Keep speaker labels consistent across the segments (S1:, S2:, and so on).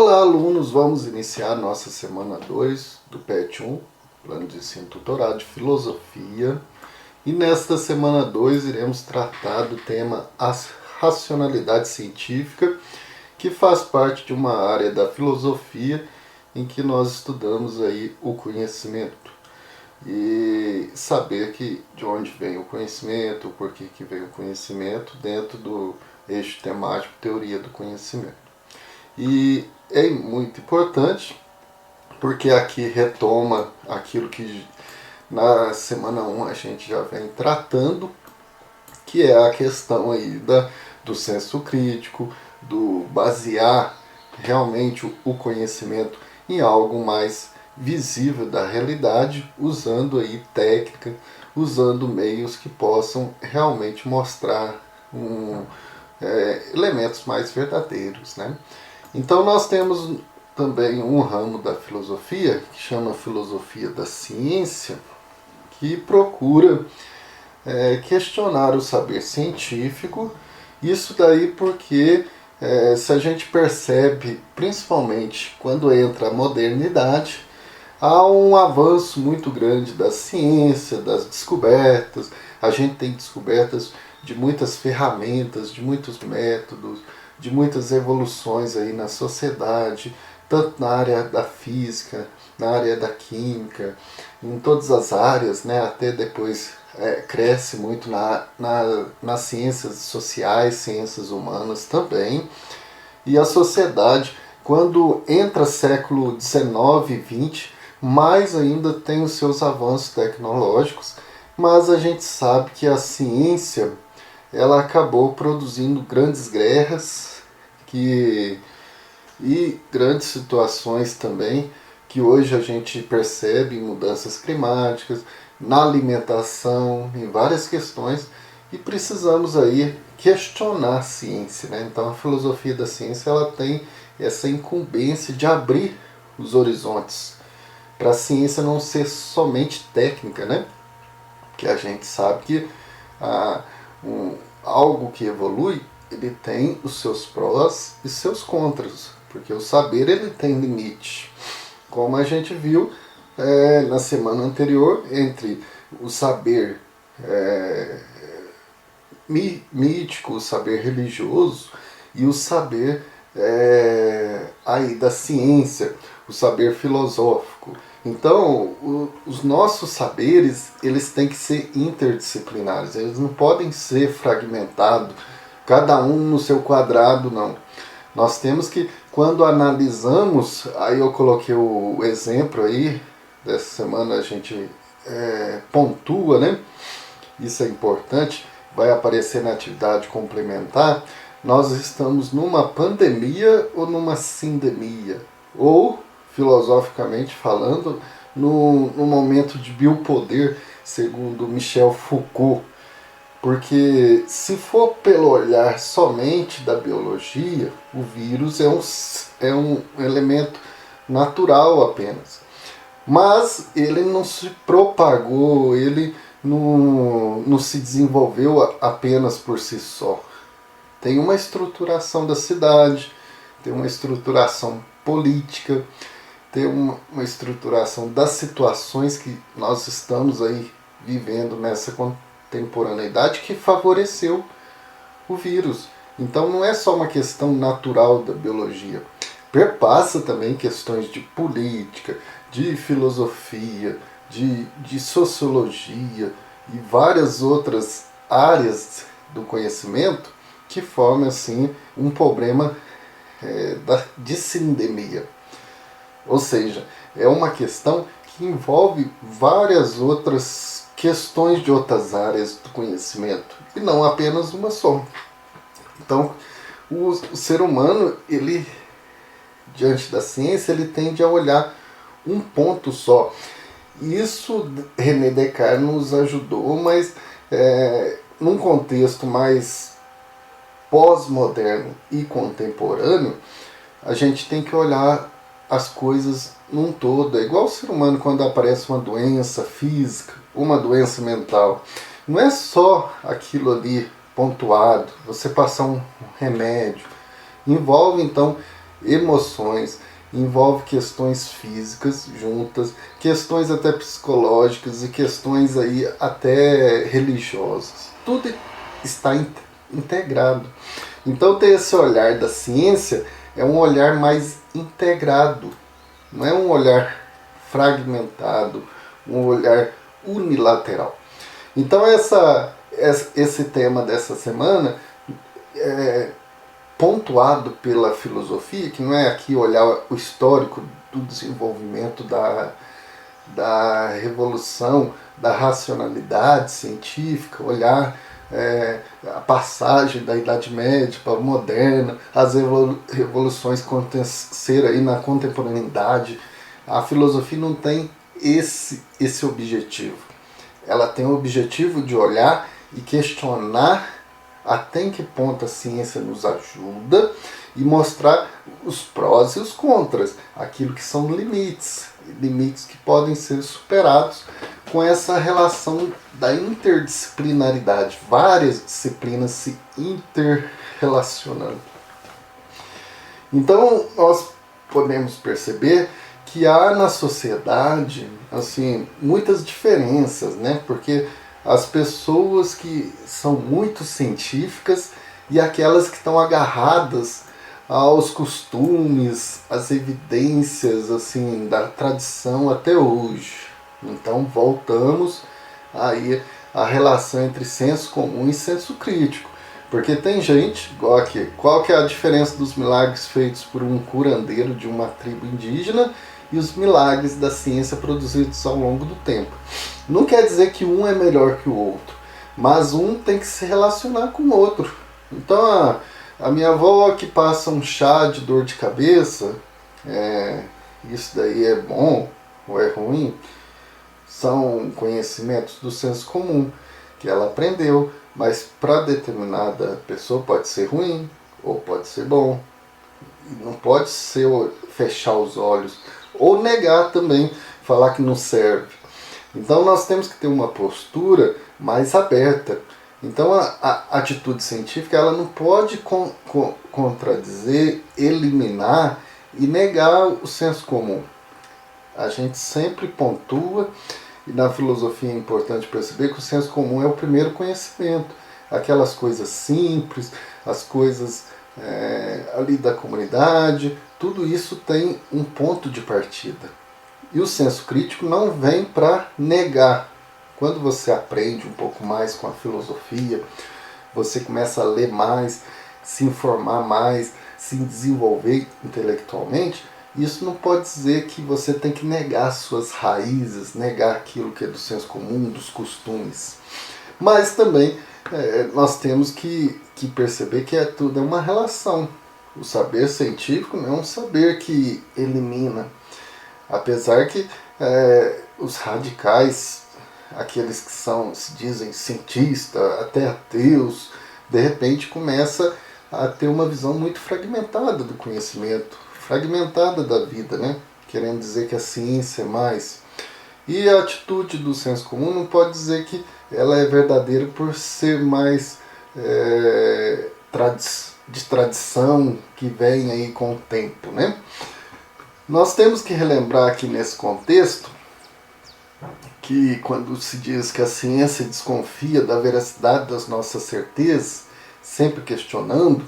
S1: Olá, alunos! Vamos iniciar nossa semana 2 do PET 1, Plano de Ensino Tutorado de Filosofia. E nesta semana 2 iremos tratar do tema racionalidade científica, que faz parte de uma área da filosofia em que nós estudamos aí o conhecimento. E saber de onde vem o conhecimento, por que vem o conhecimento dentro do eixo temático teoria do conhecimento. E é muito importante porque aqui retoma aquilo que na semana 1 a gente já vem tratando, que é a questão aí do senso crítico, do basear realmente o conhecimento em algo mais visível da realidade, usando aí técnica, usando meios que possam realmente mostrar elementos mais verdadeiros, né? Então nós temos também um ramo da filosofia, que chama filosofia da ciência, que procura questionar o saber científico. Isso daí porque se a gente percebe, principalmente quando entra a modernidade, há um avanço muito grande da ciência, das descobertas. A gente tem descobertas de muitas ferramentas, de muitos métodos, de muitas evoluções aí na sociedade, tanto na área da física, na área da química, em todas as áreas, né? Até depois cresce muito nas ciências sociais, ciências humanas também. E a sociedade, quando entra século XIX e XX, mais ainda tem os seus avanços tecnológicos, mas a gente sabe que a ciência ela acabou produzindo grandes guerras e grandes situações também, que hoje a gente percebe em mudanças climáticas, na alimentação, em várias questões, e precisamos aí questionar a ciência, né? Então a filosofia da ciência ela tem essa incumbência de abrir os horizontes, para a ciência não ser somente técnica, né? Que a gente sabe que algo que evolui, ele tem os seus prós e seus contras, porque o saber ele tem limite. Como a gente viu na semana anterior, entre o saber mítico, o saber religioso e o saber aí da ciência, o saber filosófico. Então, os nossos saberes, eles têm que ser interdisciplinares, eles não podem ser fragmentados, cada um no seu quadrado, não. Nós temos que, quando analisamos, aí eu coloquei o exemplo aí, dessa semana a gente pontua, né? Isso é importante, vai aparecer na atividade complementar, nós estamos numa pandemia ou numa sindemia, ou filosoficamente falando, no momento de biopoder, segundo Michel Foucault. Porque se for pelo olhar somente da biologia, o vírus é um elemento natural apenas. Mas ele não se propagou, ele não se desenvolveu apenas por si só. Tem uma estruturação da cidade, tem uma estruturação política, ter uma estruturação das situações que nós estamos aí vivendo nessa contemporaneidade que favoreceu o vírus. Então não é só uma questão natural da biologia, perpassa também questões de política, de filosofia, de sociologia e várias outras áreas do conhecimento que formam assim um problema de sindemia. Ou seja, é uma questão que envolve várias outras questões de outras áreas do conhecimento, e não apenas uma só. Então, o ser humano, ele, diante da ciência, ele tende a olhar um ponto só. Isso René Descartes nos ajudou, mas num contexto mais pós-moderno e contemporâneo, a gente tem que olhar as coisas num todo. É igual o ser humano quando aparece uma doença física, uma doença mental. Não é só aquilo ali pontuado, você passar um remédio. Envolve então emoções, envolve questões físicas juntas, questões até psicológicas e questões aí até religiosas. Tudo está integrado. Então ter esse olhar da ciência é um olhar mais integrado, não é um olhar fragmentado, um olhar unilateral. Então esse tema dessa semana é pontuado pela filosofia, que não é aqui olhar o histórico do desenvolvimento da revolução, da racionalidade científica, olhar a passagem da Idade Média para a Moderna, as revoluções que aconteceram aí na contemporaneidade. A filosofia não tem esse objetivo. Ela tem o objetivo de olhar e questionar até em que ponto a ciência nos ajuda e mostrar os prós e os contras, aquilo que são limites que podem ser superados com essa relação da interdisciplinaridade, várias disciplinas se interrelacionando. Então nós podemos perceber que há na sociedade assim muitas diferenças, né? Porque as pessoas que são muito científicas e aquelas que estão agarradas aos costumes, às evidências assim da tradição até hoje. Então voltamos aí à relação entre senso comum e senso crítico. Porque tem gente, igual aqui, qual que é a diferença dos milagres feitos por um curandeiro de uma tribo indígena e os milagres da ciência produzidos ao longo do tempo? Não quer dizer que um é melhor que o outro, mas um tem que se relacionar com o outro. Então a minha avó que passa um chá de dor de cabeça, isso daí é bom ou é ruim? São conhecimentos do senso comum que ela aprendeu, mas para determinada pessoa pode ser ruim ou pode ser bom. Não pode ser fechar os olhos ou negar também, falar que não serve. Então nós temos que ter uma postura mais aberta. Então a atitude científica ela não pode contradizer, eliminar e negar o senso comum. A gente sempre pontua, e na filosofia é importante perceber que o senso comum é o primeiro conhecimento. Aquelas coisas simples, as coisas ali da comunidade, tudo isso tem um ponto de partida. E o senso crítico não vem para negar. Quando você aprende um pouco mais com a filosofia, você começa a ler mais, se informar mais, se desenvolver intelectualmente, isso não pode dizer que você tem que negar suas raízes, negar aquilo que é do senso comum, dos costumes. Mas também nós temos que perceber que tudo é uma relação. O saber científico não é um saber que elimina. Apesar que os radicais, aqueles que se dizem cientistas, até ateus, de repente começa a ter uma visão muito fragmentada do conhecimento, fragmentada da vida, né? Querendo dizer que a ciência é mais. E a atitude do senso comum não pode dizer que ela é verdadeira por ser mais de tradição que vem aí com o tempo, né? Nós temos que relembrar aqui nesse contexto que quando se diz que a ciência desconfia da veracidade das nossas certezas, sempre questionando,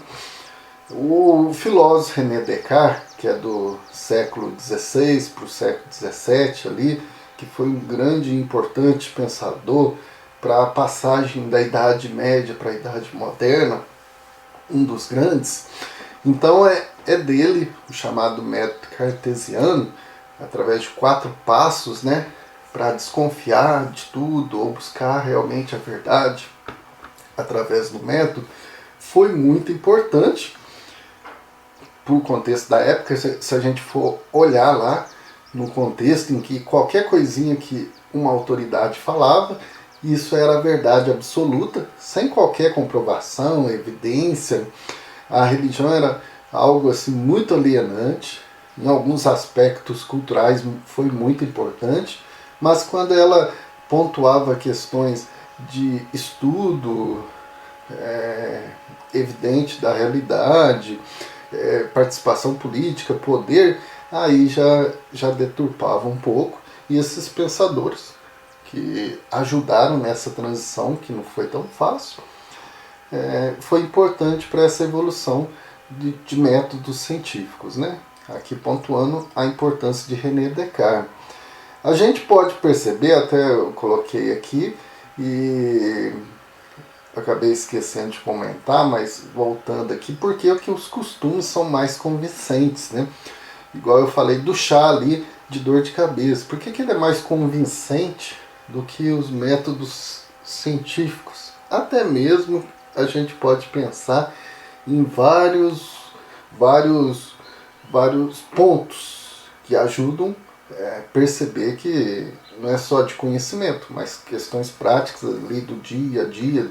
S1: o filósofo René Descartes, que é do século XVI para o século XVII ali, que foi um grande e importante pensador para a passagem da Idade Média para a Idade Moderna, um dos grandes. Então é dele o chamado método cartesiano, através de 4 passos, né, para desconfiar de tudo ou buscar realmente a verdade através do método, foi muito importante para o contexto da época. Se a gente for olhar lá no contexto em que qualquer coisinha que uma autoridade falava, isso era a verdade absoluta, sem qualquer comprovação, evidência. A religião era algo assim muito alienante, em alguns aspectos culturais foi muito importante, mas quando ela pontuava questões de estudo evidente da realidade, participação política, poder, aí já deturpava um pouco. E esses pensadores que ajudaram nessa transição, que não foi tão fácil, foi importante para essa evolução de métodos científicos, né? Aqui pontuando a importância de René Descartes. A gente pode perceber, até eu coloquei aqui, e acabei esquecendo de comentar, mas voltando aqui, porque os costumes são mais convincentes, né? Igual eu falei do chá ali de dor de cabeça. Por que ele é mais convincente do que os métodos científicos? Até mesmo a gente pode pensar em vários pontos que ajudam a perceber que não é só de conhecimento, mas questões práticas ali do dia a dia,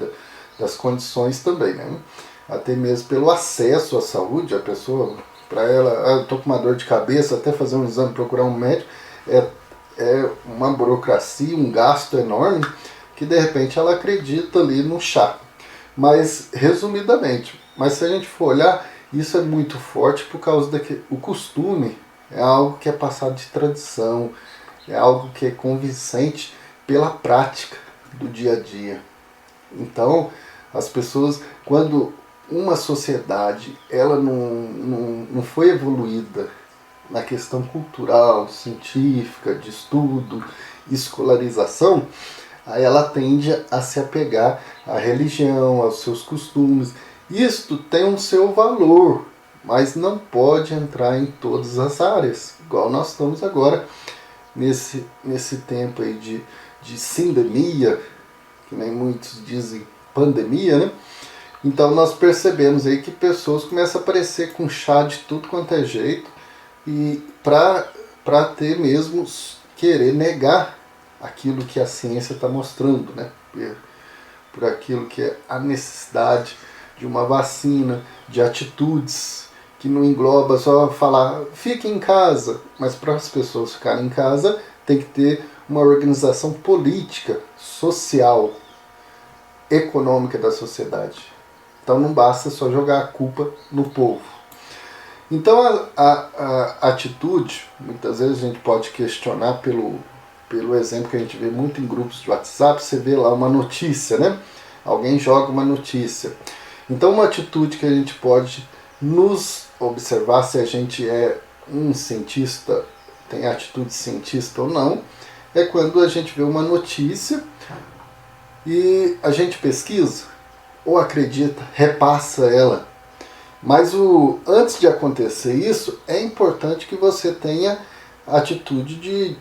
S1: das condições também, né? Até mesmo pelo acesso à saúde, a pessoa, para ela, eu estou com uma dor de cabeça, até fazer um exame, procurar um médico, é uma burocracia, um gasto enorme, que de repente ela acredita ali no chá. Mas, resumidamente, se a gente for olhar, isso é muito forte por causa que o costume é algo que é passado de tradição, é algo que é convincente pela prática do dia a dia. Então, as pessoas, quando uma sociedade ela não foi evoluída na questão cultural, científica, de estudo, escolarização, aí ela tende a se apegar à religião, aos seus costumes. Isto tem um seu valor, mas não pode entrar em todas as áreas, igual nós estamos agora nesse tempo aí de sindemia, que nem muitos dizem pandemia, né? Então nós percebemos aí que pessoas começam a aparecer com chá de tudo quanto é jeito, e para ter mesmo querer negar aquilo que a ciência está mostrando, né? Por aquilo que é a necessidade de uma vacina, de atitudes que não engloba só falar fique em casa, mas para as pessoas ficarem em casa tem que ter uma organização política, social, econômica da sociedade. Então não basta só jogar a culpa no povo. Então a atitude, muitas vezes a gente pode questionar pelo exemplo que a gente vê muito em grupos de WhatsApp, você vê lá uma notícia, né? Alguém joga uma notícia. Então uma atitude que a gente pode nos observar se a gente é um cientista, tem atitude cientista ou não, é quando a gente vê uma notícia e a gente pesquisa ou acredita, repassa ela. Mas antes de acontecer isso, é importante que você tenha atitude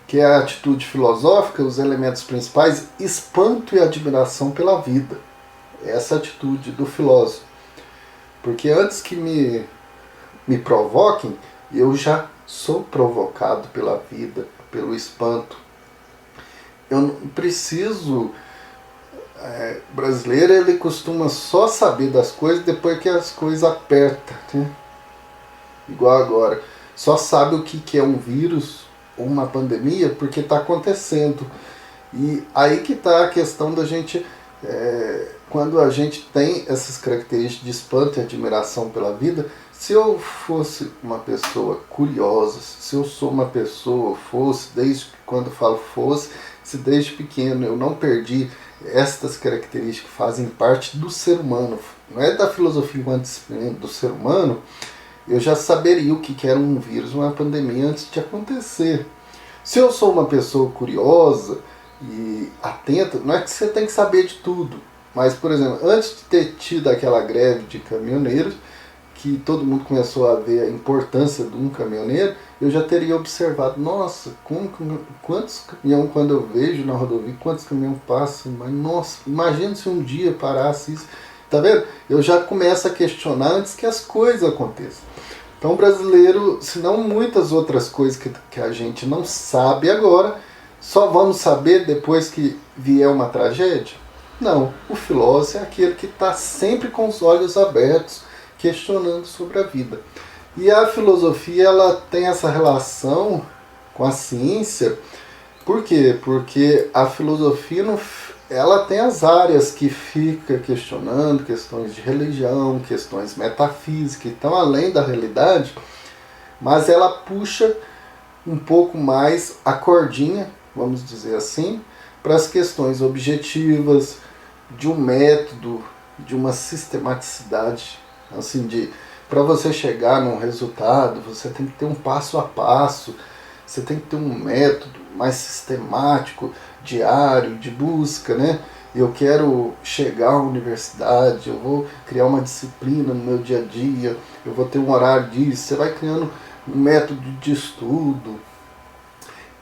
S1: que é a atitude filosófica, os elementos principais, espanto e admiração pela vida. Essa atitude do filósofo. Porque antes que me provoquem, eu já sou provocado pela vida, pelo espanto. Eu não preciso... O brasileiro ele costuma só saber das coisas depois que as coisas apertam, né? Igual agora. Só sabe o que é um vírus ou uma pandemia porque está acontecendo. E aí que está a questão da gente... quando a gente tem essas características de espanto e admiração pela vida, se eu fosse uma pessoa curiosa, se eu sou uma pessoa, desde quando falo fosse, se desde pequeno eu não perdi estas características que fazem parte do ser humano, não é da filosofia enquanto disciplina, do ser humano, eu já saberia o que era um vírus, uma pandemia antes de acontecer. Se eu sou uma pessoa curiosa e atenta, não é que você tem que saber de tudo, mas, por exemplo, antes de ter tido aquela greve de caminhoneiros, que todo mundo começou a ver a importância de um caminhoneiro, eu já teria observado, nossa, quantos caminhões, quando eu vejo na rodovia, quantos caminhões passam, mas nossa, imagina se um dia parasse isso, tá vendo? Eu já começo a questionar antes que as coisas aconteçam. Então o brasileiro, se não muitas outras coisas que a gente não sabe agora, só vamos saber depois que vier uma tragédia? Não, o filósofo é aquele que está sempre com os olhos abertos, questionando sobre a vida. E a filosofia ela tem essa relação com a ciência. Por quê? Porque a filosofia ela tem as áreas que fica questionando, questões de religião, questões metafísicas, que estão além da realidade, mas ela puxa um pouco mais a cordinha, vamos dizer assim, para as questões objetivas, de um método, de uma sistematicidade, assim, de para você chegar num resultado, você tem que ter um passo a passo, você tem que ter um método mais sistemático, diário, de busca, né? Eu quero chegar à universidade, eu vou criar uma disciplina no meu dia a dia, eu vou ter um horário disso, você vai criando um método de estudo.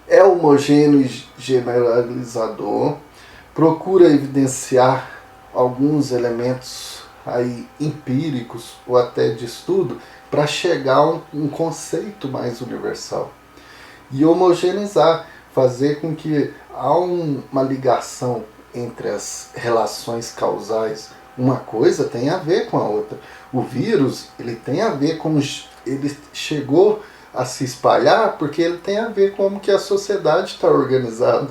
S1: É homogêneo e generalizador, procura evidenciar alguns elementos aí empíricos ou até de estudo para chegar a um conceito mais universal. E homogeneizar, fazer com que há uma ligação entre as relações causais. Uma coisa tem a ver com a outra. O vírus, ele tem a ver com... Ele chegou a se espalhar porque ele tem a ver com como que a sociedade está organizada.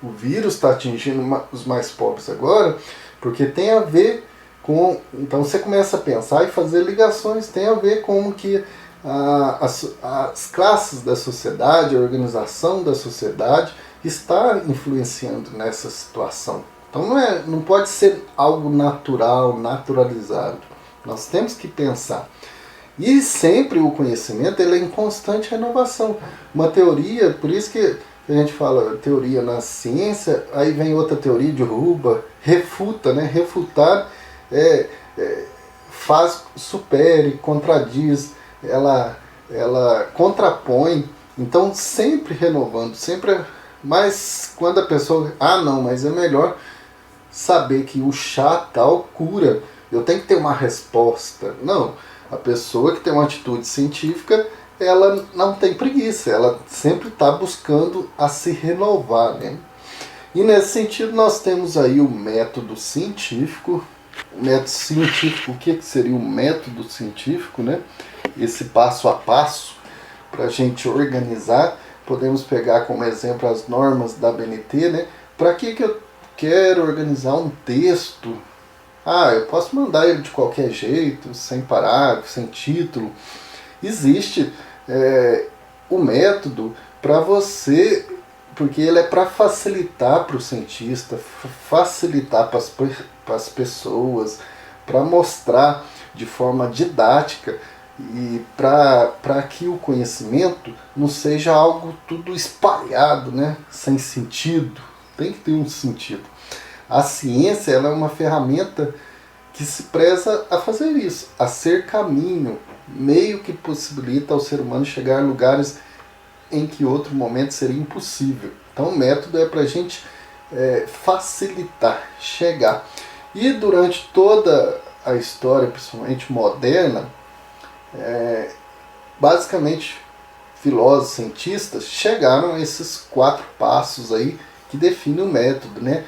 S1: O vírus está atingindo os mais pobres agora porque tem a ver com... Então você começa a pensar e fazer ligações. Tem a ver com como que as classes da sociedade, a organização da sociedade está influenciando nessa situação. Então não pode ser algo natural, naturalizado. Nós temos que pensar. E sempre o conhecimento ele é em constante renovação. Uma teoria, por isso que a gente fala teoria na ciência, aí vem outra teoria de Ruba, refuta, né? Refutar faz, supere, contradiz, ela contrapõe, então sempre renovando, sempre. Mas quando a pessoa, não, mas é melhor saber que o chá tal cura, eu tenho que ter uma resposta. Não, a pessoa que tem uma atitude científica, ela não tem preguiça, ela sempre está buscando a se renovar, né? E nesse sentido nós temos aí o método científico. O método científico, o que seria o método científico, né? Esse passo a passo para a gente organizar. Podemos pegar como exemplo as normas da ABNT, né? Para que eu quero organizar um texto? Eu posso mandar ele de qualquer jeito, sem parágrafo, sem título. Existe o método para você, porque ele é para facilitar para o cientista, facilitar para as pessoas, para mostrar de forma didática e para que o conhecimento não seja algo tudo espalhado, né? Sem sentido. Tem que ter um sentido. A ciência ela é uma ferramenta que se preza a fazer isso, a ser caminho, meio que possibilita ao ser humano chegar a lugares em que outro momento seria impossível. Então o método é para a gente facilitar, chegar. E durante toda a história, principalmente moderna, basicamente filósofos, cientistas chegaram a esses 4 passos aí que definem o método, né?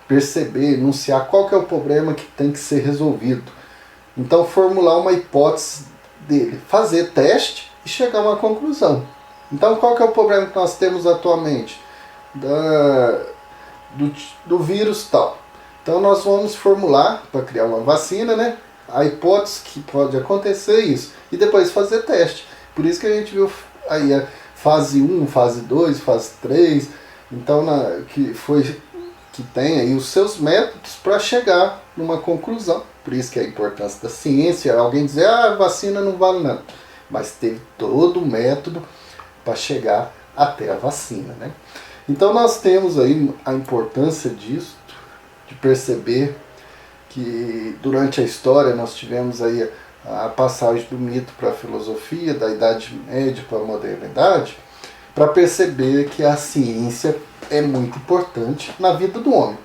S1: Perceber, enunciar qual que é o problema que tem que ser resolvido. Então formular uma hipótese dele, fazer teste e chegar a uma conclusão. Então qual que é o problema que nós temos atualmente? Do vírus tal. Então nós vamos formular para criar uma vacina, né? A hipótese que pode acontecer isso. E depois fazer teste. Por isso que a gente viu aí a fase 1, fase 2, fase 3. Então que tem aí os seus métodos para chegar numa conclusão. Por isso que a importância da ciência. Alguém dizer, a vacina não vale nada. Mas teve todo o método para chegar até a vacina, né? Então nós temos aí a importância disso, de perceber que durante a história nós tivemos aí a passagem do mito para a filosofia, da Idade Média para a modernidade, para perceber que a ciência é muito importante na vida do homem.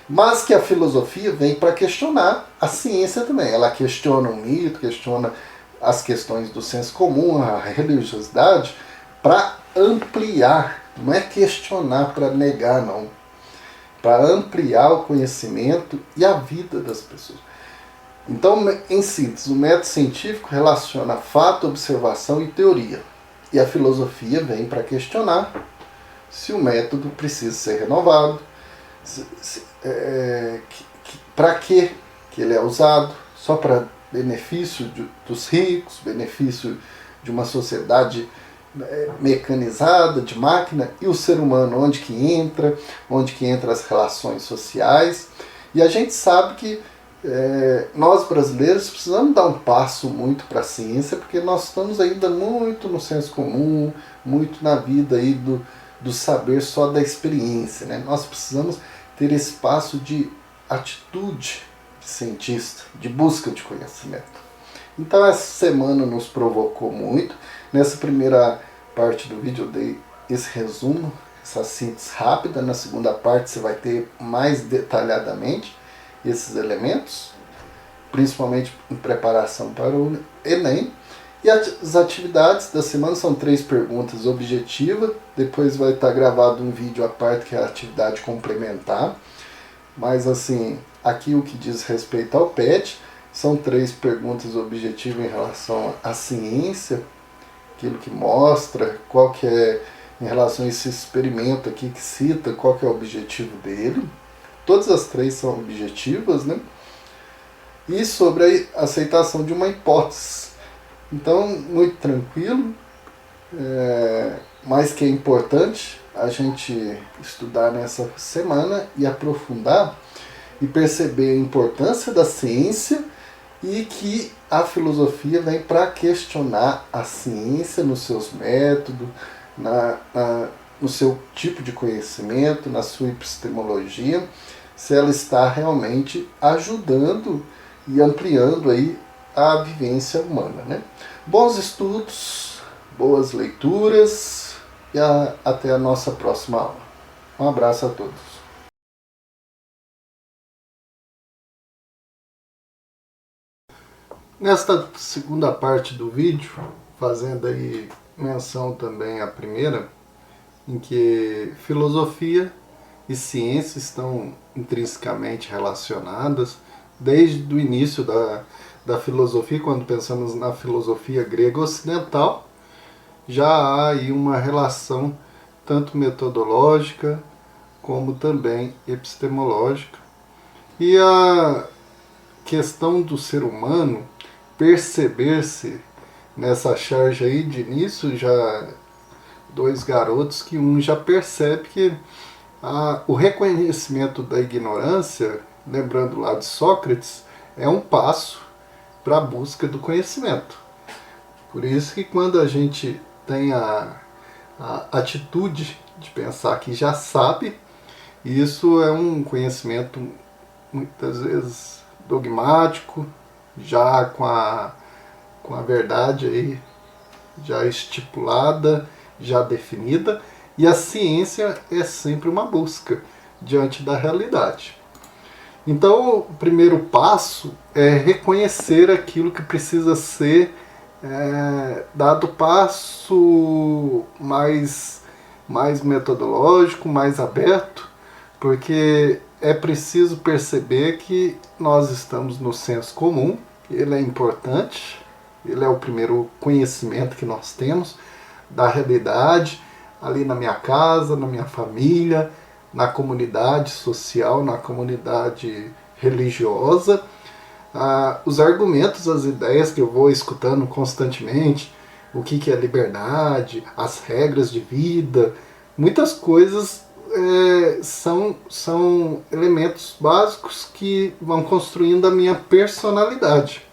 S1: Mas que a filosofia vem para questionar a ciência também. Ela questiona o mito, questiona as questões do senso comum, a religiosidade, para ampliar, não é questionar para negar, não. Para ampliar o conhecimento e a vida das pessoas. Então, em síntese, o método científico relaciona fato, observação e teoria. E a filosofia vem para questionar se o método precisa ser renovado, Para que ele é usado? Só para benefício dos ricos, benefício de uma sociedade mecanizada, de máquina, e o ser humano, onde que entra as relações sociais. E a gente sabe que nós brasileiros precisamos dar um passo muito para a ciência, porque nós estamos ainda muito no senso comum, muito na vida aí do saber só da experiência, né? Nós precisamos ter esse passo de atitude de cientista, de busca de conhecimento. Então essa semana nos provocou muito. Nessa primeira parte do vídeo eu dei esse resumo, essa síntese rápida. Na segunda parte você vai ter mais detalhadamente esses elementos, principalmente em preparação para o Enem. E as atividades da semana são 3 perguntas objetivas, depois vai estar gravado um vídeo à parte que é a atividade complementar. Mas assim, aqui o que diz respeito ao PET, são 3 perguntas objetivas em relação à ciência, aquilo que mostra, qual que é, em relação a esse experimento aqui que cita, qual que é o objetivo dele. Todas as 3 são objetivas, né? E sobre a aceitação de uma hipótese. Então, muito tranquilo, mas que é importante a gente estudar nessa semana e aprofundar e perceber a importância da ciência, e que a filosofia vem para questionar a ciência nos seus métodos, no seu tipo de conhecimento, na sua epistemologia, se ela está realmente ajudando e ampliando aí a vivência humana, né? Bons estudos, boas leituras e até a nossa próxima aula. Um abraço a todos. Nesta segunda parte do vídeo, fazendo aí menção também à primeira, em que filosofia e ciência estão intrinsecamente relacionadas desde o início da filosofia. Quando pensamos na filosofia grega ocidental, já há aí uma relação tanto metodológica como também epistemológica. E a questão do ser humano perceber-se nessa charge aí de início, já 2 garotos que um já percebe que o reconhecimento da ignorância, lembrando lá de Sócrates, é um passo para a busca do conhecimento. Por isso que quando a gente tem a atitude de pensar que já sabe, isso é um conhecimento muitas vezes dogmático, já com a verdade aí já estipulada, já definida, e a ciência é sempre uma busca diante da realidade. Então o primeiro passo é reconhecer aquilo que precisa ser dado passo mais metodológico, mais aberto, porque é preciso perceber que nós estamos no senso comum, ele é importante, ele é o primeiro conhecimento que nós temos da realidade, ali na minha casa, na minha família, na comunidade social, na comunidade religiosa. Os argumentos, as ideias que eu vou escutando constantemente, o que é liberdade, as regras de vida, muitas coisas são elementos básicos que vão construindo a minha personalidade.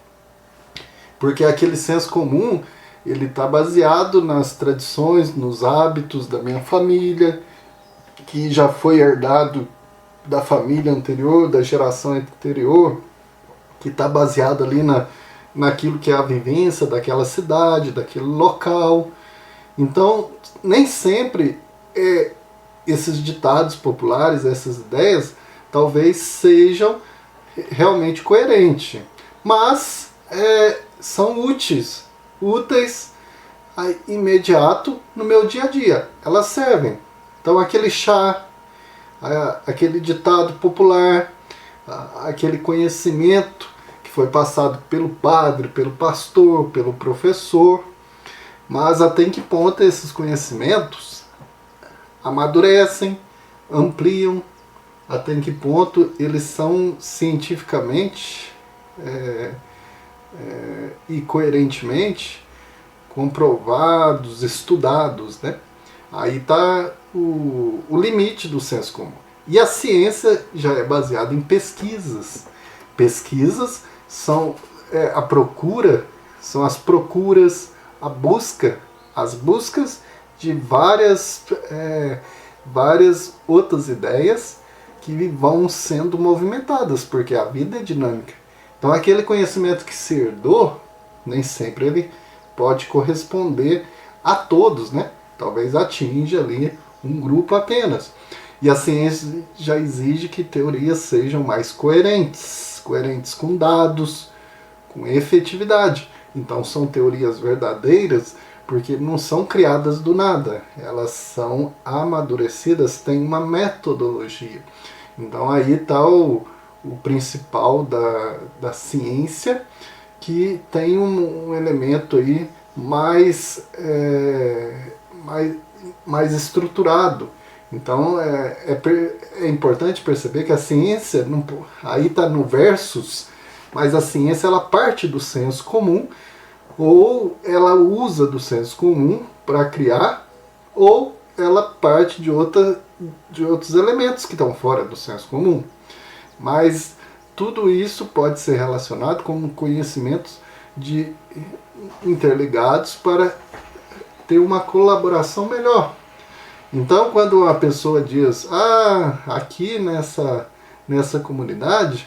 S1: Porque aquele senso comum, ele está baseado nas tradições, nos hábitos da minha família, que já foi herdado da família anterior, da geração anterior, que está baseado ali naquilo que é a vivência daquela cidade, daquele local. Então, nem sempre esses ditados populares, essas ideias, talvez sejam realmente coerentes, mas são úteis imediato no meu dia a dia. Elas servem. Então aquele chá, aquele ditado popular, aquele conhecimento que foi passado pelo padre, pelo pastor, pelo professor, mas até em que ponto esses conhecimentos amadurecem, ampliam até que ponto eles são cientificamente e coerentemente comprovados, estudados, né? Aí está o limite do senso comum. E a ciência já é baseada em pesquisas. Pesquisas são a procura, são as procuras, a busca, as buscas de várias outras ideias que vão sendo movimentadas, porque a vida é dinâmica. Então aquele conhecimento que se herdou, nem sempre ele pode corresponder a todos, né? Talvez atinja ali um grupo apenas. E a ciência já exige que teorias sejam mais coerentes, coerentes com dados, com efetividade. Então são teorias verdadeiras porque não são criadas do nada, elas são amadurecidas, têm uma metodologia. Então aí está o principal da ciência, que tem um elemento aí mais estruturado. Então é importante perceber que a ciência, aí está no versus, mas a ciência ela parte do senso comum, ou ela usa do senso comum para criar, ou ela parte de outros elementos que estão fora do senso comum. Mas tudo isso pode ser relacionado com conhecimentos interligados para ter uma colaboração melhor. Então, quando a pessoa diz, aqui nessa comunidade,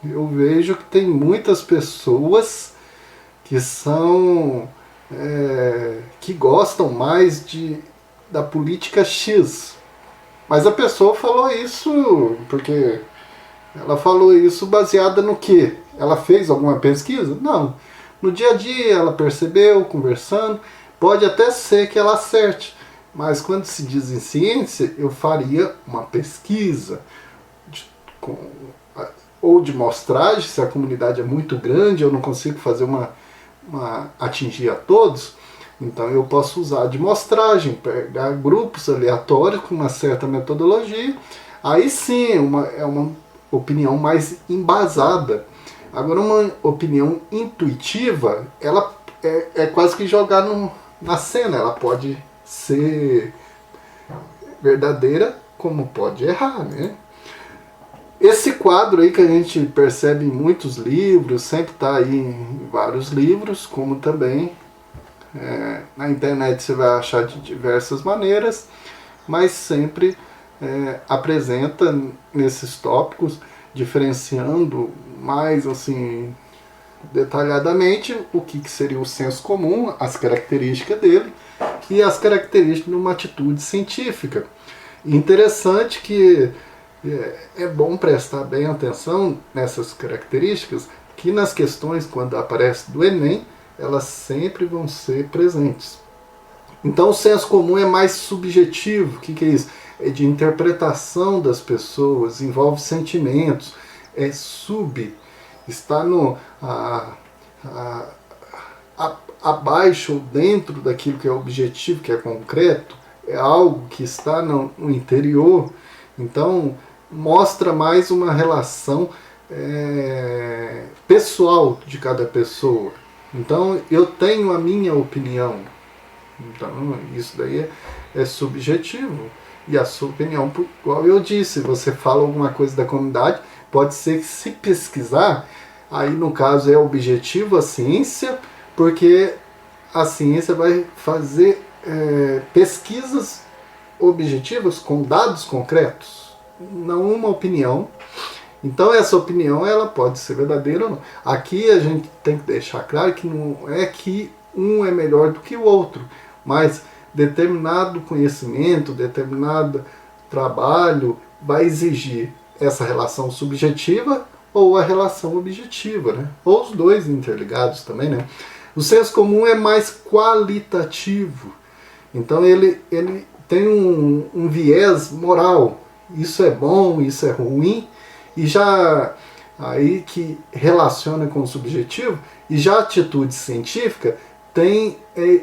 S1: eu vejo que tem muitas pessoas que são que gostam mais da política X. Mas a pessoa falou isso porque ela falou isso baseada no quê? Ela fez alguma pesquisa? Não. No dia a dia ela percebeu, conversando, pode até ser que ela acerte. Mas quando se diz em ciência, eu faria uma pesquisa ou de mostragem, se a comunidade é muito grande, eu não consigo fazer atingir a todos, então eu posso usar de mostragem, pegar grupos aleatórios com uma certa metodologia, aí sim é uma opinião mais embasada. Agora uma opinião intuitiva, ela é quase que jogar na cena, ela pode ser verdadeira como pode errar, né? Esse quadro aí que a gente percebe em muitos livros, sempre está aí em vários livros, como também na internet você vai achar de diversas maneiras, mas sempre apresenta nesses tópicos, diferenciando mais assim detalhadamente o que seria o senso comum, as características dele e as características de uma atitude científica. Interessante que é bom prestar bem atenção nessas características, que nas questões, quando aparece do Enem, elas sempre vão ser presentes. Então o senso comum é mais subjetivo. O que é isso? É de interpretação das pessoas, envolve sentimentos, está abaixo ou dentro daquilo que é objetivo, que é concreto, é algo que está no interior. Então mostra mais uma relação pessoal de cada pessoa. Então eu tenho a minha opinião. Então isso daí é subjetivo. E a sua opinião, igual eu disse, você fala alguma coisa da comunidade, pode ser que se pesquisar, aí no caso é objetivo a ciência, porque a ciência vai fazer pesquisas objetivas com dados concretos, não uma opinião. Então essa opinião ela pode ser verdadeira ou não. Aqui a gente tem que deixar claro que não é que um é melhor do que o outro, mas determinado conhecimento, determinado trabalho vai exigir essa relação subjetiva ou a relação objetiva, né? Ou os dois interligados também, né? O senso comum é mais qualitativo, então ele tem um viés moral. Isso é bom, isso é ruim, e já aí que relaciona com o subjetivo. E já a atitude científica tem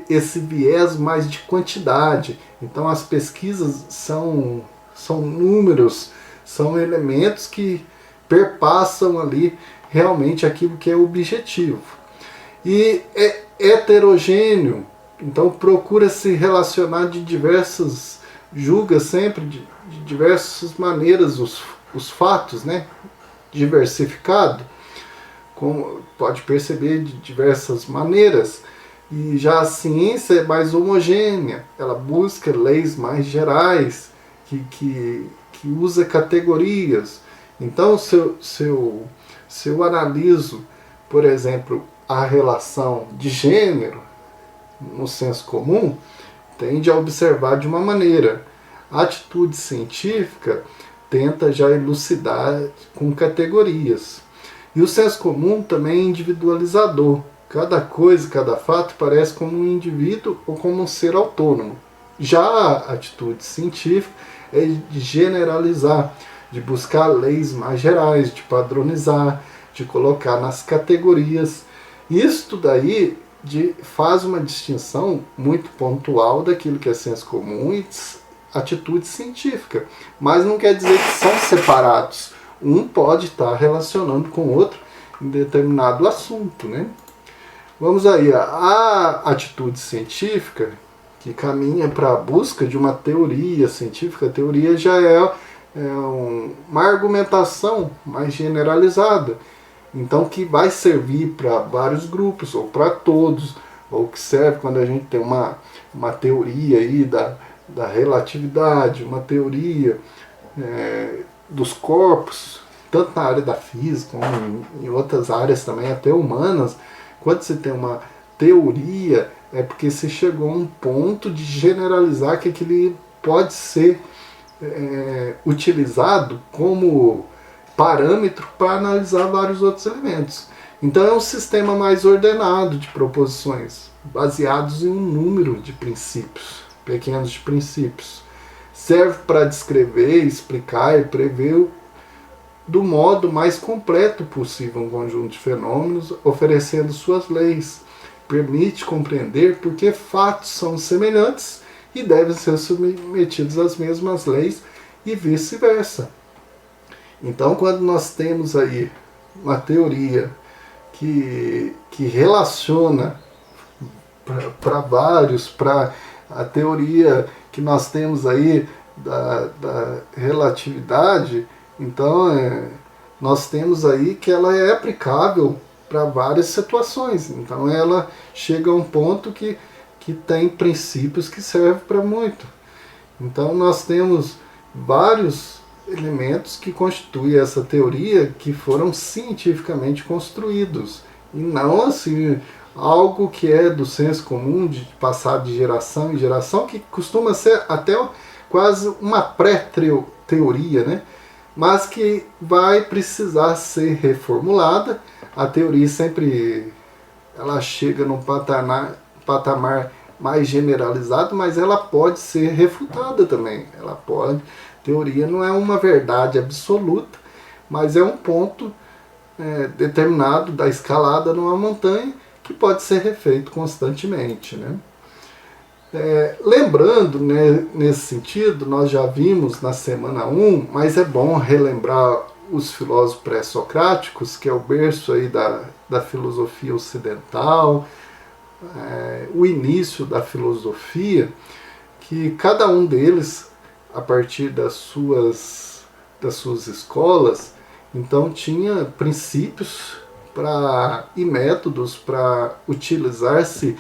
S1: esse viés mais de quantidade. Então as pesquisas são números, São elementos que perpassam ali realmente aquilo que é objetivo. E é heterogêneo, então procura se relacionar de diversas, julga sempre de diversas maneiras os fatos, né? Diversificado, como pode perceber de diversas maneiras. E já a ciência é mais homogênea, ela busca leis mais gerais, que usa categorias. Então, se eu analiso, por exemplo, a relação de gênero no senso comum, tende a observar de uma maneira. A atitude científica tenta já elucidar com categorias. E o senso comum também é individualizador. Cada coisa, cada fato parece como um indivíduo ou como um ser autônomo. Já a atitude científica é de generalizar, de buscar leis mais gerais, de padronizar, de colocar nas categorias. Isto daí faz uma distinção muito pontual daquilo que é senso comum e atitude científica. Mas não quer dizer que são separados. Um pode estar relacionando com o outro em determinado assunto, né? Vamos aí, a atitude científica que caminha para a busca de uma teoria científica. A teoria já é uma argumentação mais generalizada, então que vai servir para vários grupos ou para todos, ou que serve quando a gente tem uma teoria aí da relatividade, uma teoria dos corpos, tanto na área da física como em outras áreas também, até humanas. Quando você tem uma teoria, é porque você chegou a um ponto de generalizar que aquele pode ser utilizado como parâmetro para analisar vários outros elementos. Então é um sistema mais ordenado de proposições, baseados em um número de princípios, pequenos de princípios. Serve para descrever, explicar e prever do modo mais completo possível um conjunto de fenômenos, oferecendo suas leis. Permite compreender por que fatos são semelhantes e devem ser submetidos às mesmas leis e vice-versa. Então, quando nós temos aí uma teoria que relaciona para vários, para a teoria que nós temos aí da relatividade, então nós temos aí que ela é aplicável para várias situações. Então ela chega a um ponto que tem princípios que servem para muito. Então nós temos vários elementos que constituem essa teoria que foram cientificamente construídos. E não assim algo que é do senso comum, de passar de geração em geração, que costuma ser até quase uma pré-teoria, né? Mas que vai precisar ser reformulada. A teoria sempre ela chega num patamar mais generalizado, mas ela pode ser refutada também. Teoria não é uma verdade absoluta, mas é um ponto determinado da escalada numa montanha que pode ser refeito constantemente, né? Lembrando, né, nesse sentido, nós já vimos na semana 1, mas é bom relembrar os filósofos pré-socráticos, que é o berço aí da filosofia ocidental, o início da filosofia, que cada um deles, a partir das suas escolas, então tinha princípios e métodos para utilizar-se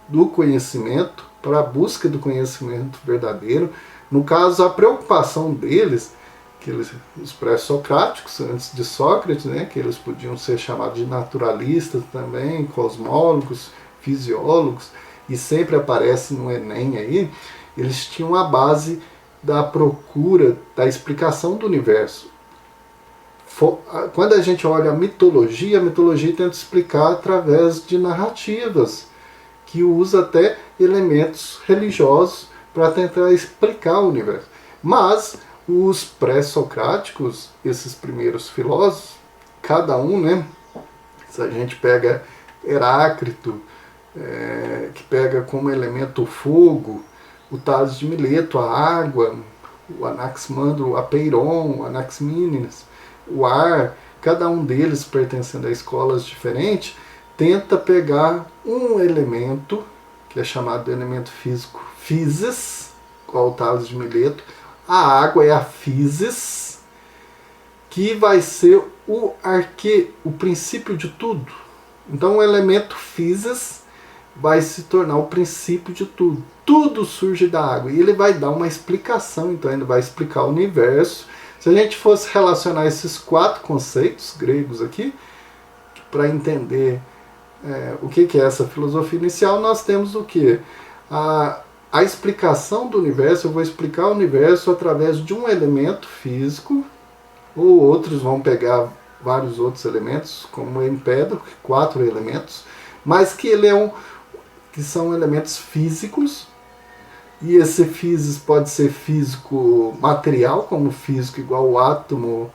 S1: do conhecimento, para a busca do conhecimento verdadeiro. No caso, a preocupação deles, os pré-socráticos, antes de Sócrates, né, que eles podiam ser chamados de naturalistas também, cosmólogos, fisiólogos, e sempre aparece no Enem aí, eles tinham a base da procura da explicação do universo. Quando a gente olha a mitologia tenta explicar através de narrativas, que usa até elementos religiosos para tentar explicar o universo. Mas os pré-socráticos, esses primeiros filósofos, cada um, né? Se a gente pega Heráclito, que pega como elemento o fogo, o Tales de Mileto, a água, o Anaximandro, o Apeiron, o Anaximenes, o ar, cada um deles pertencendo a escolas diferentes, tenta pegar um elemento, que é chamado de elemento físico, physis, qual o Tales de Mileto. A água é a physis, que vai ser o princípio de tudo. Então o elemento physis vai se tornar o princípio de tudo. Tudo surge da água. E ele vai dar uma explicação, então ele vai explicar o universo. Se a gente fosse relacionar esses 4 conceitos gregos aqui, para entender o que é essa filosofia inicial, nós temos o quê? A explicação do universo. Eu vou explicar o universo através de um elemento físico, ou outros vão pegar vários outros elementos, como o Empédoclo, 4 elementos, mas que que são elementos físicos, e esse físico pode ser físico material, como físico igual ao átomo,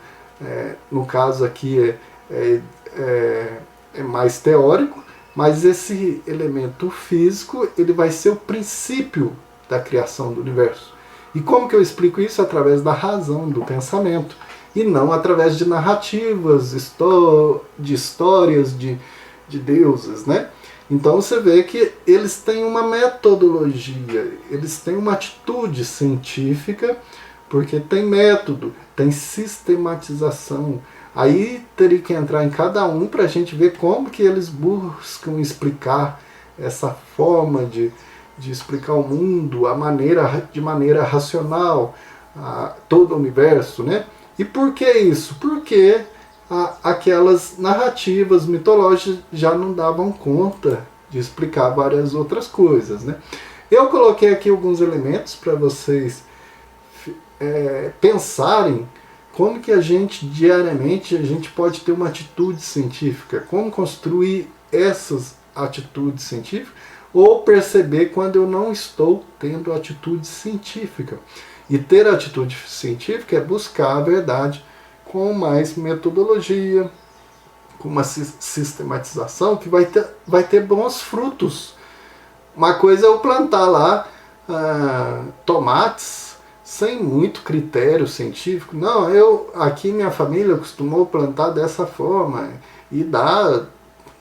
S1: no caso aqui é mais teórico, mas esse elemento físico ele vai ser o princípio da criação do universo. E como que eu explico isso? Através da razão, do pensamento, e não através de narrativas, de histórias de deuses, né? Então você vê que eles têm uma metodologia, eles têm uma atitude científica, porque tem método, tem sistematização. Aí teria que entrar em cada um para a gente ver como que eles buscam explicar essa forma de explicar o mundo, de maneira racional, todo o universo, né? E por que isso? Porque aquelas narrativas mitológicas já não davam conta de explicar várias outras coisas, né? Eu coloquei aqui alguns elementos para vocês pensarem como que diariamente, a gente pode ter uma atitude científica, como construir essas atitudes científicas, ou perceber quando eu não estou tendo atitude científica. E ter atitude científica é buscar a verdade com mais metodologia, com uma sistematização que vai ter bons frutos. Uma coisa é eu plantar lá tomates sem muito critério científico. Não, aqui minha família costumou plantar dessa forma e dá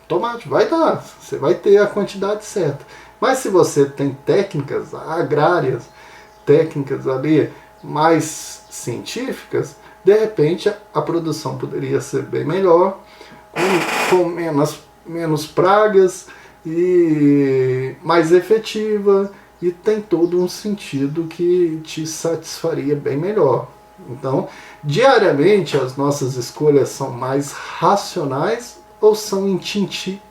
S1: tomate, vai dar, você vai ter a quantidade certa. Mas se você tem técnicas agrárias, técnicas ali mais científicas, de repente a produção poderia ser bem melhor, com menos pragas e mais efetiva, e tem todo um sentido que te satisfaria bem melhor. Então, diariamente as nossas escolhas são mais racionais ou são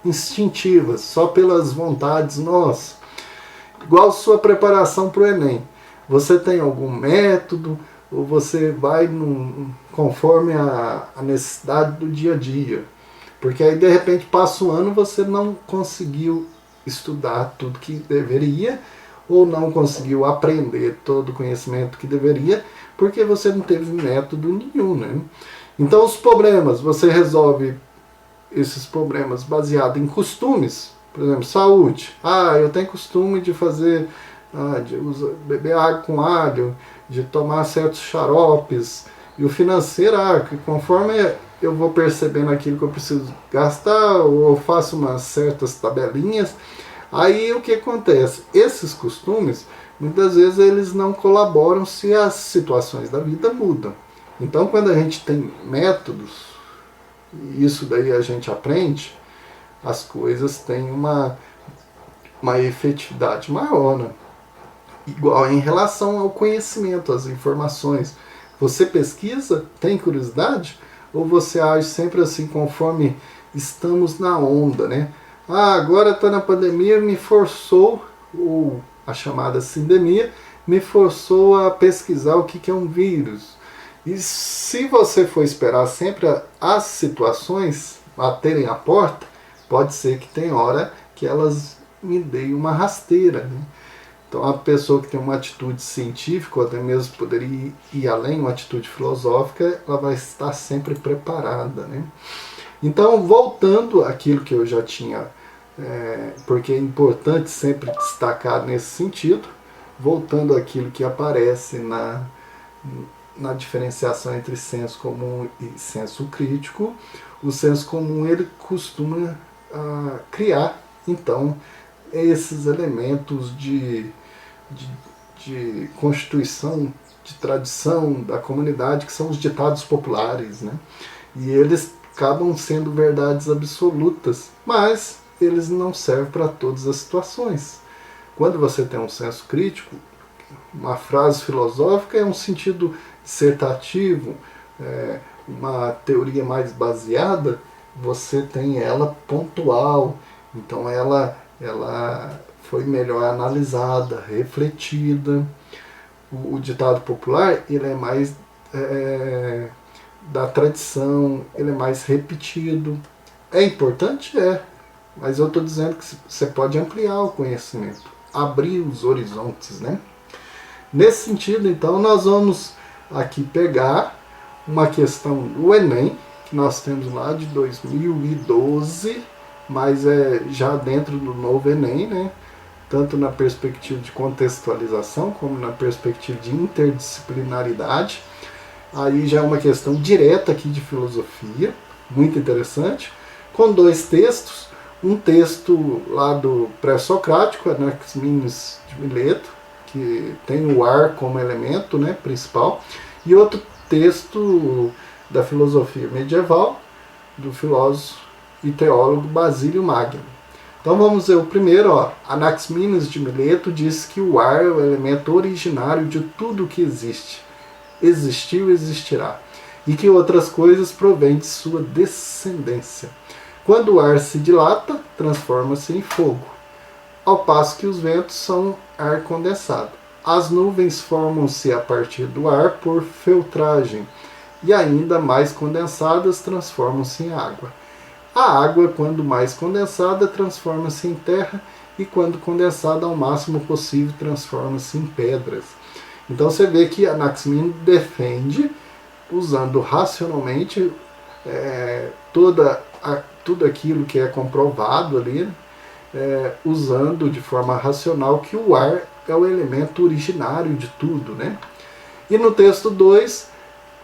S1: instintivas, só pelas vontades nossas. Igual sua preparação para o Enem. Você tem algum método ou você vai conforme a necessidade do dia a dia? Porque aí de repente passa um ano, você não conseguiu estudar tudo que deveria, ou não conseguiu aprender todo o conhecimento que deveria, porque você não teve método nenhum, né? Então os problemas, você resolve esses problemas baseado em costumes. Por exemplo, saúde. Eu tenho costume de fazer, de beber água com alho, de tomar certos xaropes. E o financeiro, que conforme eu vou percebendo aquilo que eu preciso gastar, ou eu faço umas certas tabelinhas, aí o que acontece? Esses costumes, muitas vezes eles não colaboram se as situações da vida mudam. Então quando a gente tem métodos, e isso daí a gente aprende, as coisas têm uma efetividade maior, né? Igual em relação ao conhecimento, às informações. Você pesquisa, tem curiosidade, ou você age sempre assim conforme estamos na onda, né? Agora está na pandemia, me forçou, ou a chamada sindemia, me forçou a pesquisar o que é um vírus. E se você for esperar sempre as situações baterem a porta, pode ser que tem hora que elas me deem uma rasteira, né? Então a pessoa que tem uma atitude científica, ou até mesmo poderia ir além, uma atitude filosófica, ela vai estar sempre preparada, né? Então, voltando àquilo que eu já tinha, porque é importante sempre destacar nesse sentido, voltando àquilo que aparece na diferenciação entre senso comum e senso crítico, o senso comum ele costuma criar, então, esses elementos de constituição, de tradição da comunidade, que são os ditados populares, né? E eles acabam sendo verdades absolutas, mas eles não servem para todas as situações. Quando você tem um senso crítico, uma frase filosófica é um sentido dissertativo, uma teoria mais baseada, você tem ela pontual, então ela foi melhor analisada, refletida. O ditado popular ele é mais da tradição, ele é mais repetido. É importante? É, mas eu estou dizendo que você pode ampliar o conhecimento, abrir os horizontes, né? Nesse sentido, então, nós vamos aqui pegar uma questão do Enem, que nós temos lá de 2012, mas é já dentro do novo Enem, né? Tanto na perspectiva de contextualização, como na perspectiva de interdisciplinaridade. Aí já é uma questão direta aqui de filosofia, muito interessante, com 2 textos. Um texto lá do pré-socrático, Anaximenes de Mileto, que tem o ar como elemento, né, principal, e outro texto da filosofia medieval, do filósofo e teólogo Basílio Magno. Então vamos ver o primeiro, ó. Anaximenes de Mileto diz que o ar é o elemento originário de tudo que existe. Existiu e existirá. E que outras coisas provêm de sua descendência. Quando o ar se dilata, transforma-se em fogo, ao passo que os ventos são ar condensado. As nuvens formam-se a partir do ar por filtragem, e ainda mais condensadas transformam-se em água. A água, quando mais condensada, transforma-se em terra, e quando condensada ao máximo possível, transforma-se em pedras. Então você vê que Anaximenes defende, usando racionalmente, tudo aquilo que é comprovado ali, usando de forma racional que o ar é o elemento originário de tudo, né? E no texto 2,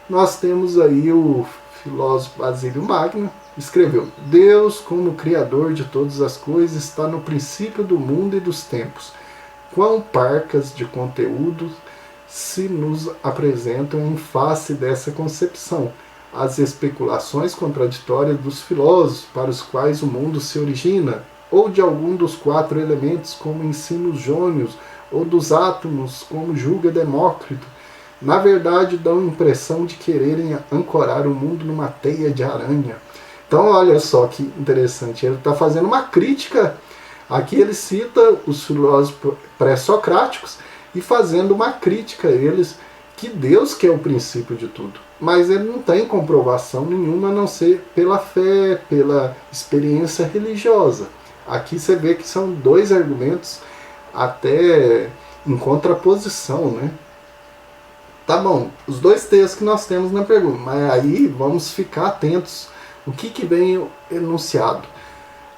S1: nós temos aí o filósofo Basílio Magno, escreveu: Deus, como Criador de todas as coisas, está no princípio do mundo e dos tempos. Quão parcas de conteúdo se nos apresentam em face dessa concepção, as especulações contraditórias dos filósofos para os quais o mundo se origina, ou de algum dos 4 elementos, como ensina os jônios, ou dos átomos, como julga Demócrito, na verdade dão a impressão de quererem ancorar o mundo numa teia de aranha. Então olha só que interessante, ele está fazendo uma crítica, aqui ele cita os filósofos pré-socráticos e fazendo uma crítica a eles, que Deus que é o princípio de tudo. Mas ele não tem comprovação nenhuma a não ser pela fé, pela experiência religiosa. Aqui você vê que são 2 argumentos até em contraposição, né? Tá bom, os 2 textos que nós temos na pergunta, mas aí vamos ficar atentos. O que vem enunciado?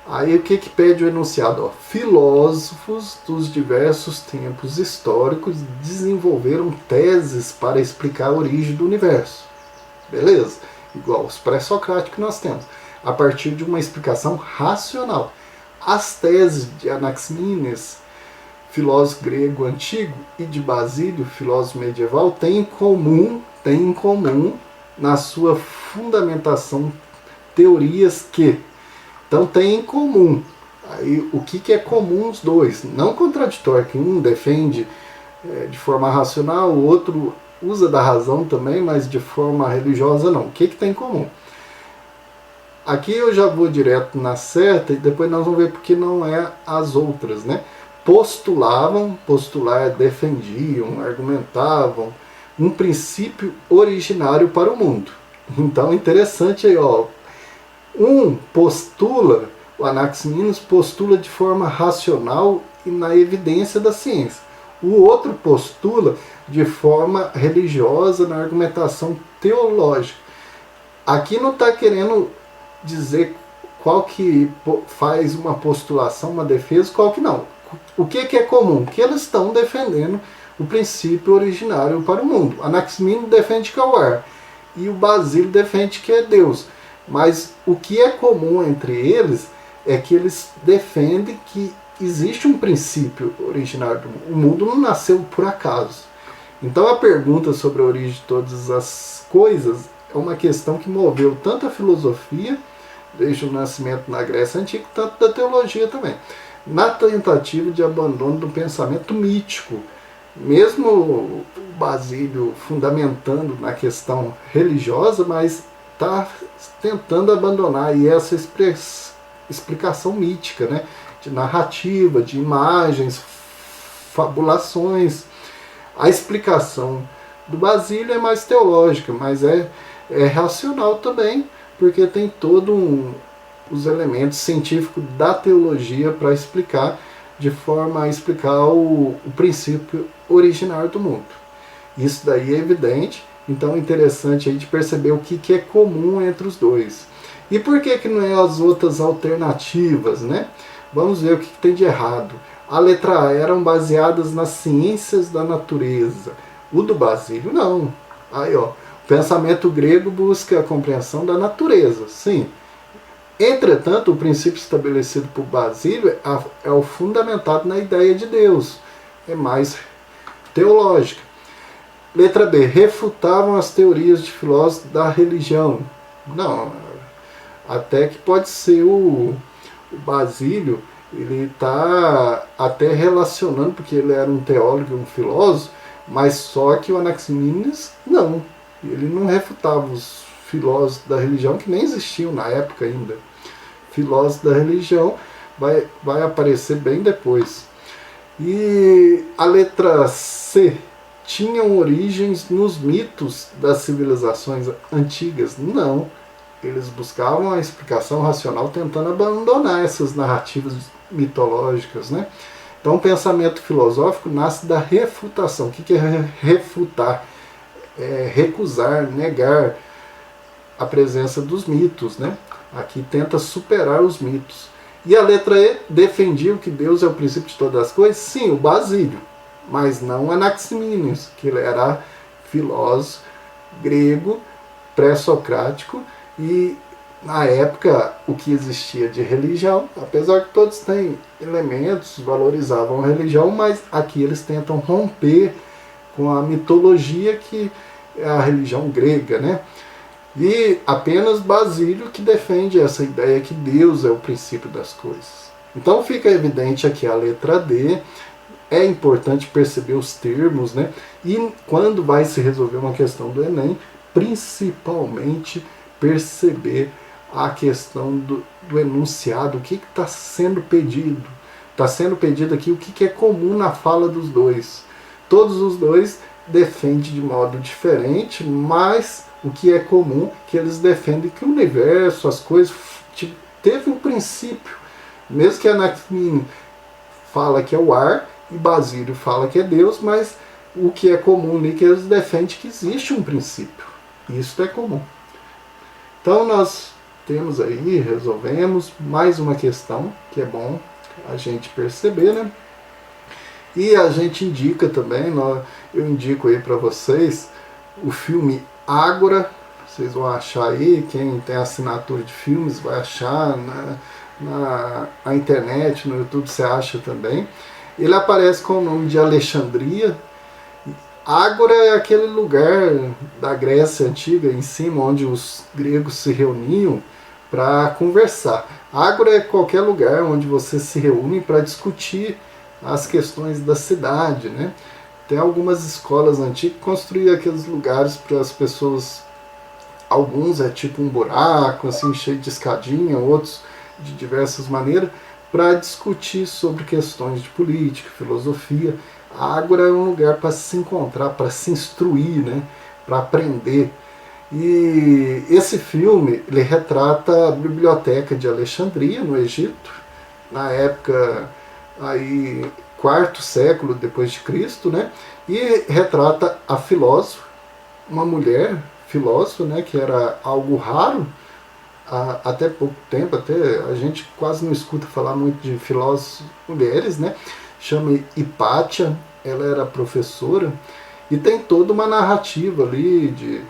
S1: Aí o que pede o enunciado? Ó, filósofos dos diversos tempos históricos desenvolveram teses para explicar a origem do universo. Beleza? Igual os pré-socráticos que nós temos. A partir de uma explicação racional. As teses de Anaximenes, filósofo grego antigo, e de Basílio, filósofo medieval, têm em comum na sua fundamentação teorias que... Então tem em comum. Aí, o que é comum os 2? Não contraditório, que um defende de forma racional, o outro usa da razão também, mas de forma religiosa não. O que tem em comum? Aqui eu já vou direto na certa e depois nós vamos ver porque não é as outras, né? Defendiam, argumentavam um princípio originário para o mundo. Então interessante aí, ó. O Anaximenes postula de forma racional e na evidência da ciência. O outro postula de forma religiosa na argumentação teológica. Aqui não está querendo dizer qual que faz uma postulação, uma defesa, qual que não. O que é comum? Que eles estão defendendo o princípio originário para o mundo. Anaximínides defende que é o ar e o Basílio defende que é Deus. Mas o que é comum entre eles é que eles defendem que existe um princípio originário do mundo. O mundo não nasceu por acaso. Então a pergunta sobre a origem de todas as coisas é uma questão que moveu tanto a filosofia, desde o nascimento na Grécia Antiga, tanto da teologia também, na tentativa de abandono do pensamento mítico. Mesmo o Basílio fundamentando na questão religiosa, mas está tentando abandonar aí essa explicação mítica, né? De narrativa, de imagens, fabulações. A explicação do Basílio é mais teológica, mas é racional também, porque tem todos os elementos científicos da teologia para explicar, de forma a explicar o princípio originário do mundo. Isso daí é evidente, então é interessante aí de perceber o que é comum entre os dois. E por que não é as outras alternativas, né? Vamos ver o que tem de errado. A letra A eram baseadas nas ciências da natureza. O do Basílio não. Aí, ó, o pensamento grego busca a compreensão da natureza, sim. Entretanto, o princípio estabelecido por Basílio é o fundamentado na ideia de Deus. É mais teológica. Letra B. Refutavam as teorias de filósofos da religião. Não, até que pode ser o Basílio, ele está até relacionando, porque ele era um teólogo, um filósofo, mas só que o Anaximínides não. Ele não refutava os filósofos da religião, que nem existiam na época ainda. Filósofo da religião vai aparecer bem depois. E a letra C. Tinham origens nos mitos das civilizações antigas? Não. Eles buscavam a explicação racional tentando abandonar essas narrativas mitológicas, né? Então o pensamento filosófico nasce da refutação. O que é refutar? É recusar, negar a presença dos mitos, né? Aqui tenta superar os mitos. E a letra E defendia que Deus é o princípio de todas as coisas? Sim, o Basílio, mas não Anaximínides, que ele era filósofo grego, pré-socrático, e na época o que existia de religião, apesar que todos têm elementos, valorizavam a religião, mas aqui eles tentam romper com a mitologia que é a religião grega, né? E apenas Basílio que defende essa ideia que Deus é o princípio das coisas. Então fica evidente aqui a letra D. É importante perceber os termos, né? E quando vai se resolver uma questão do Enem, principalmente perceber a questão do enunciado, o que está sendo pedido. Está sendo pedido aqui o que é comum na fala dos dois. Todos os dois defendem de modo diferente, mas o que é comum que eles defendem que o universo, as coisas, teve um princípio. Mesmo que Anaximínides fala que é o ar e Basílio fala que é Deus, mas o que é comum ali que eles defendem que existe um princípio. Isso é comum. Então nós temos aí, resolvemos mais uma questão que é bom a gente perceber, né? E a gente indica também, eu indico aí para vocês o filme Ágora. Vocês vão achar aí, quem tem assinatura de filmes vai achar na internet, no YouTube você acha também. Ele aparece com o nome de Alexandria. Ágora é aquele lugar da Grécia Antiga, em cima, onde os gregos se reuniam para conversar. Ágora é qualquer lugar onde você se reúne para discutir as questões da cidade, né? Tem algumas escolas antigas que construíam aqueles lugares para as pessoas. Alguns é tipo um buraco, assim, cheio de escadinha, outros de diversas maneiras, para discutir sobre questões de política, filosofia. A Ágora é um lugar para se encontrar, para se instruir, né? Para aprender. E esse filme ele retrata a biblioteca de Alexandria, no Egito, na época aí, quarto século depois de Cristo, né? E retrata a filósofa, uma mulher filósofa, né? Que era algo raro até pouco tempo, até a gente quase não escuta falar muito de filósofos mulheres, né? Chama Hipátia. ela era professora, e tem toda uma narrativa ali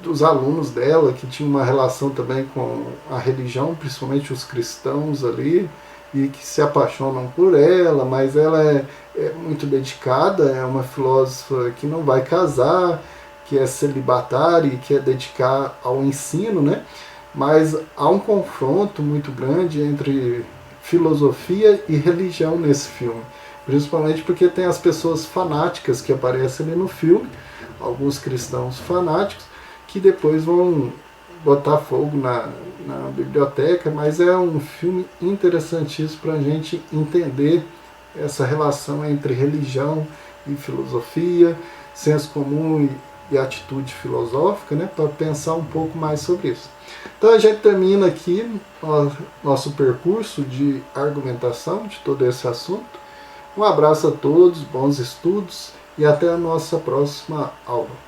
S1: dos alunos dela, que tinha uma relação também com a religião, principalmente os cristãos ali, e que se apaixonam por ela, mas ela é muito dedicada, é uma filósofa que não vai casar, que é celibatária e quer dedicar ao ensino, né? Mas há um confronto muito grande entre filosofia e religião nesse filme, principalmente porque tem as pessoas fanáticas que aparecem ali no filme, alguns cristãos fanáticos, que depois vão botar fogo na biblioteca, mas é um filme interessantíssimo para a gente entender essa relação entre religião e filosofia, senso comum e atitude filosófica, né, para pensar um pouco mais sobre isso. Então a gente termina aqui nosso percurso de argumentação de todo esse assunto. Um abraço a todos, bons estudos e até a nossa próxima aula.